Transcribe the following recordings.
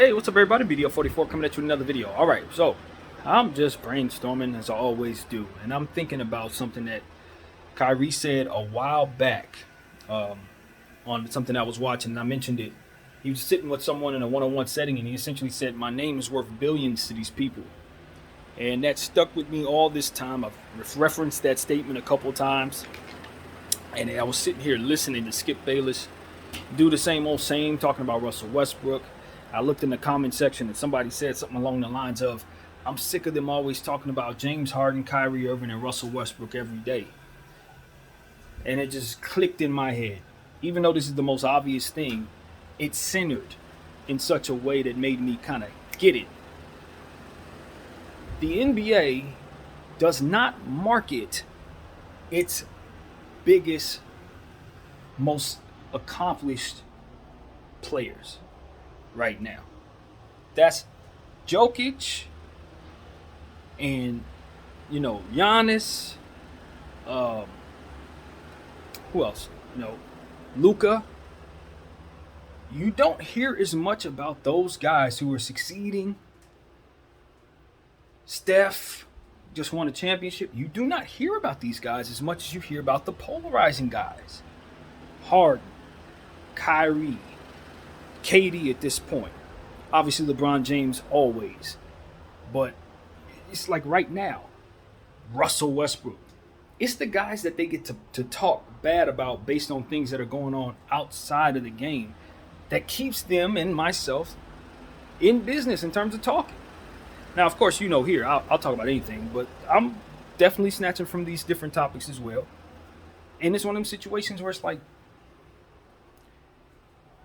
Hey, what's up, everybody? BDO 44 coming at you with another video. All right, so I'm just brainstorming as I always do, and I'm thinking about something that Kyrie said a while back um, on something I was watching, and I mentioned it. He was sitting with someone in a one-on-one setting, and he essentially said, "My name is worth billions to these people," and that stuck with me all this time. I've referenced that statement a couple times, and I was sitting here listening to Skip Bayless do the same old same, talking about Russell Westbrook. I looked in the comment section and somebody said something along the lines of, "I'm sick of them always talking about James Harden, Kyrie Irving, and Russell Westbrook every day." And it just clicked in my head. Even though this is the most obvious thing, it centered in such a way that made me kind of get it. The NBA does not market its biggest, most accomplished players right now. That's Jokic and Giannis. Um, who else? Luka. You don't hear as much about those guys who are succeeding. Steph just won a championship. You do not hear about these guys as much as you hear about the polarizing guys. Harden, Kyrie, KD at this point. Obviously LeBron James always. But it's like right now, Russell Westbrook. It's the guys that they get to talk bad about based on things that are going on outside of the game that keeps them and myself in business in terms of talking. Now, of course, here, I'll talk about anything, but I'm definitely snatching from these different topics as well. And it's one of them situations where it's like,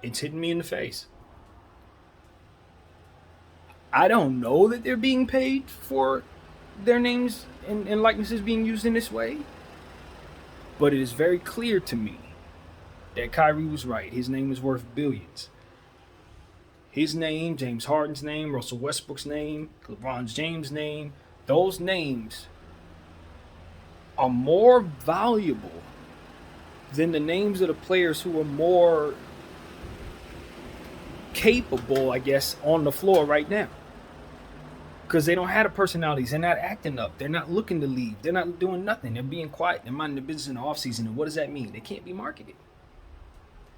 it's hitting me in the face. I don't know that they're being paid for their names and likenesses being used in this way, but it is very clear to me that Kyrie was right. His name is worth billions. His name, James Harden's name, Russell Westbrook's name, LeBron James' name, those names are more valuable than the names of the players who are more capable, I guess, on the floor right now. Because they don't have the personalities. They're not acting up. They're not looking to leave. They're not doing nothing. They're being quiet. They're minding their business in the offseason. And what does that mean? They can't be marketed.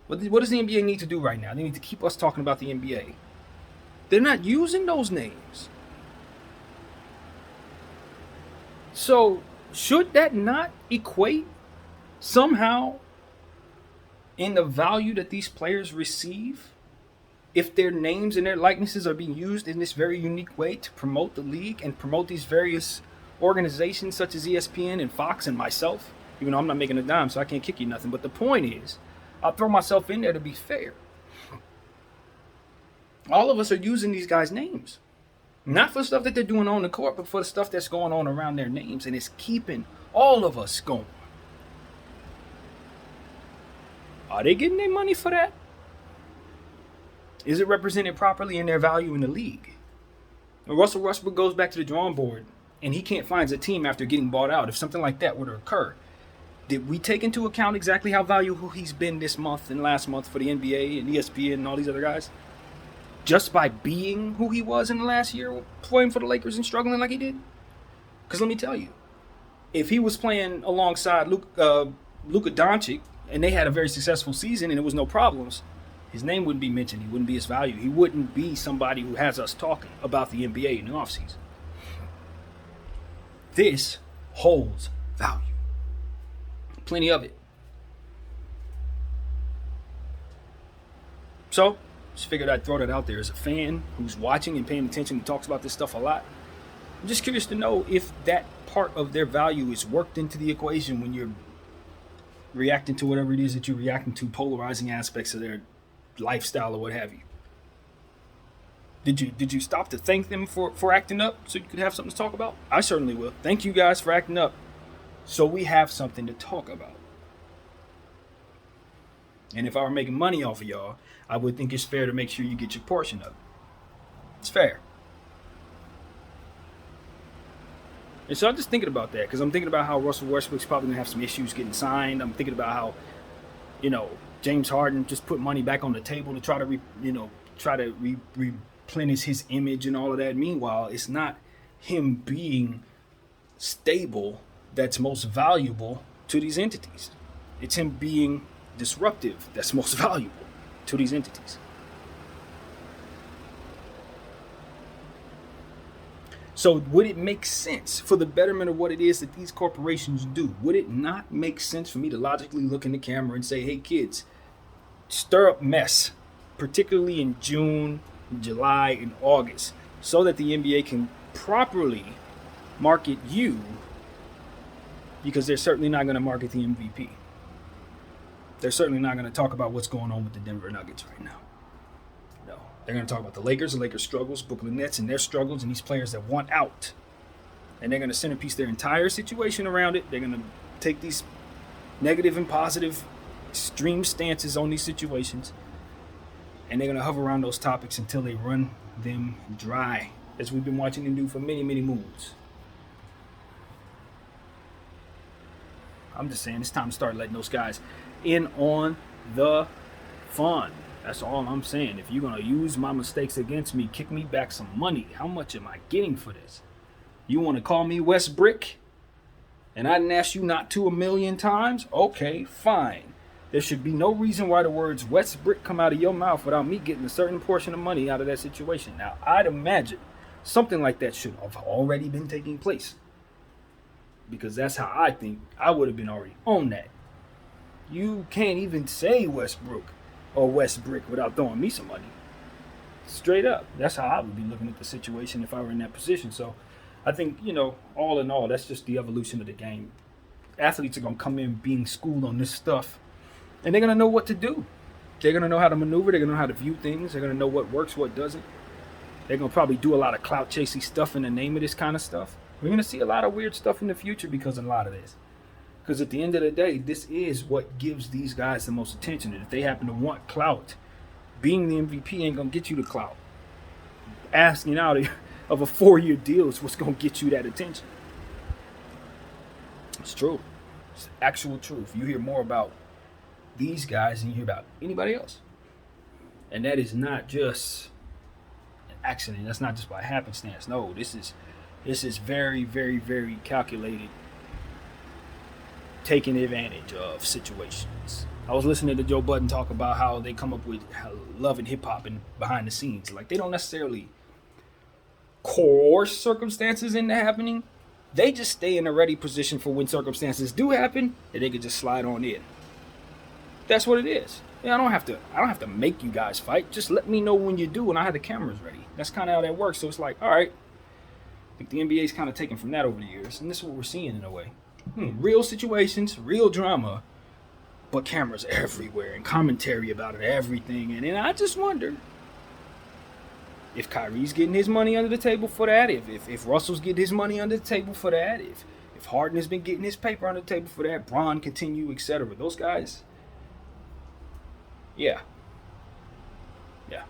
What does the NBA need to do right now? They need to keep us talking about the NBA. They're not using those names. So should that not equate somehow in the value that these players receive if their names and their likenesses are being used in this very unique way to promote the league and promote these various organizations such as ESPN and Fox and myself? Even though I'm not making a dime, so I can't kick you nothing. But the point is, I'll throw myself in there to be fair. All of us are using these guys' names. Not for stuff that they're doing on the court, but for the stuff that's going on around their names. And it's keeping all of us going. Are they getting their money for that? Is it represented properly in their value in the league? When Russell Westbrook goes back to the drawing board and he can't find a team after getting bought out, if something like that were to occur, did we take into account exactly how valuable he's been this month and last month for the NBA and ESPN and all these other guys? Just by being who he was in the last year, playing for the Lakers and struggling like he did? Because let me tell you, if he was playing alongside Luka Doncic and they had a very successful season and there was no problems, his name wouldn't be mentioned. He wouldn't be his value. He wouldn't be somebody who has us talking about the NBA in the offseason. This holds value. Plenty of it. So, just figured I'd throw that out there as a fan who's watching and paying attention and talks about this stuff a lot. I'm just curious to know if that part of their value is worked into the equation when you're reacting to whatever it is that you're reacting to, polarizing aspects of their lifestyle or what have you. Did you stop to thank them for acting up so you could have something to talk about? I certainly will. Thank you guys for acting up so we have something to talk about. And if I were making money off of y'all, I would think it's fair to make sure you get your portion of it. It's fair. And so I'm just thinking about that because I'm thinking about how Russell Westbrook's probably going to have some issues getting signed. I'm thinking about how, James Harden just put money back on the table to try to replenish his image and all of that. Meanwhile, it's not him being stable that's most valuable to these entities. It's him being disruptive that's most valuable to these entities. So would it make sense for the betterment of what it is that these corporations do? Would it not make sense for me to logically look in the camera and say, hey kids, stir up mess, particularly in June, July, and August, so that the NBA can properly market you, because they're certainly not going to market the MVP. They're certainly not going to talk about what's going on with the Denver Nuggets right now. No, they're going to talk about the Lakers struggles, Brooklyn Nets and their struggles, and these players that want out. And they're going to centerpiece their entire situation around it. They're going to take these negative and positive extreme stances on these situations, and they're going to hover around those topics until they run them dry, as we've been watching them do for many, many moons. I'm just saying it's time to start letting those guys in on the fun. That's all I'm saying. If you're going to use my mistakes against me, kick me back some money. How much am I getting for this? You want to call me West Brick? And I didn't ask you not to 1,000,000 times? Okay, fine. There should be no reason why the words West Brick come out of your mouth without me getting a certain portion of money out of that situation. Now, I'd imagine something like that should have already been taking place, because that's how I think I would have been already on that. You can't even say Westbrook or West Brick without throwing me some money. Straight up. That's how I would be looking at the situation if I were in that position. So I think, all in all, that's just the evolution of the game. Athletes are going to come in being schooled on this stuff, and they're going to know what to do. They're going to know how to maneuver. They're going to know how to view things. They're going to know what works, what doesn't. They're going to probably do a lot of clout chasing stuff in the name of this kind of stuff. We're going to see a lot of weird stuff in the future because of a lot of this. Because at the end of the day, this is what gives these guys the most attention. And if they happen to want clout, being the MVP ain't going to get you the clout. Asking out of a 4-year deal is what's going to get you that attention. It's true. It's actual truth. You hear more about these guys than you hear about anybody else. And that is not just an accident. That's not just by happenstance. No, this is very, very, very calculated, taking advantage of situations. I was listening to Joe Budden talk about how they come up with love and hip hop and behind the scenes. Like, they don't necessarily coerce circumstances into happening. They just stay in a ready position for when circumstances do happen, and they can just slide on in. That's what it is. Yeah, I don't have to make you guys fight. Just let me know when you do, and I have the cameras ready. That's kind of how that works. So it's like, all right. I think the NBA's kind of taken from that over the years, and this is what we're seeing in a way. Real situations, real drama, but cameras everywhere and commentary about it, everything. And then I just wonder if Kyrie's getting his money under the table for that, if Russell's getting his money under the table for that, if Harden has been getting his paper under the table for that, Bron continue, etc. Those guys, yeah,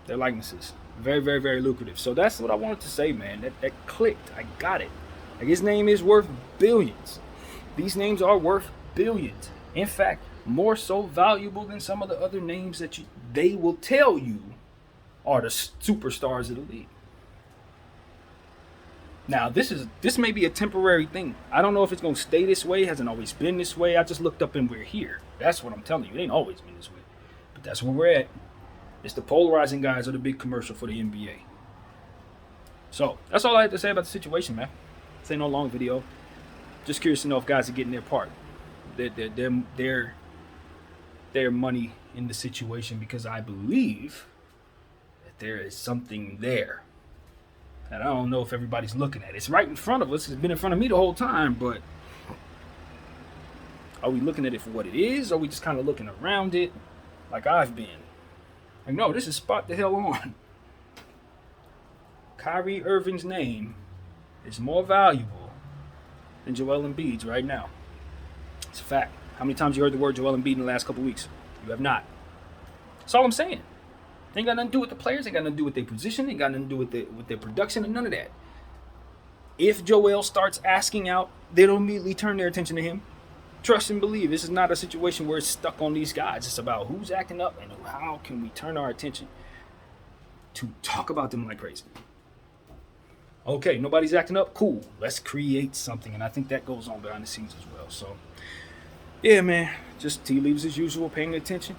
their likenesses. Very, very, very lucrative. So that's what I wanted to say, man. That clicked. I got it. Like, his name is worth billions. These names are worth billions. In fact, more so valuable than some of the other names that they will tell you are the superstars of the league. Now, this may be a temporary thing. I don't know if it's going to stay this way. It hasn't always been this way. I just looked up and we're here. That's what I'm telling you. It ain't always been this way. But that's where we're at. It's the Polarizing guys are the big commercial for the NBA. So that's all I had to say about the situation, man. This ain't no long video. Just curious to know if guys are getting their part, their money in the situation, because I believe that there is something there. And I don't know if everybody's looking at it. It's right in front of us. It's been in front of me the whole time, but are we looking at it for what it is? Or are we just kind of looking around it like I've been? Like, no, this is spot the hell on. Kyrie Irving's name is more valuable than Joel Embiid's right now. It's a fact. How many times you heard the word Joel Embiid in the last couple weeks? You have not. That's all I'm saying. Ain't got nothing to do with the players. Ain't got nothing to do with their position. Ain't got nothing to do with their production and none of that. If Joel starts asking out, they'll immediately turn their attention to him. Trust and believe. This is not a situation where it's stuck on these guys. It's about who's acting up and how can we turn our attention to talk about them like crazy. Okay, nobody's acting up. Cool. Let's create something. And I think that goes on behind the scenes as well. So, yeah, man. Just tea leaves as usual, paying attention.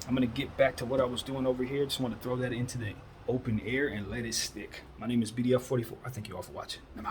I'm going to get back to what I was doing over here. Just want to throw that into the open air and let it stick. My name is BDF44. I thank you all for watching. I'm out.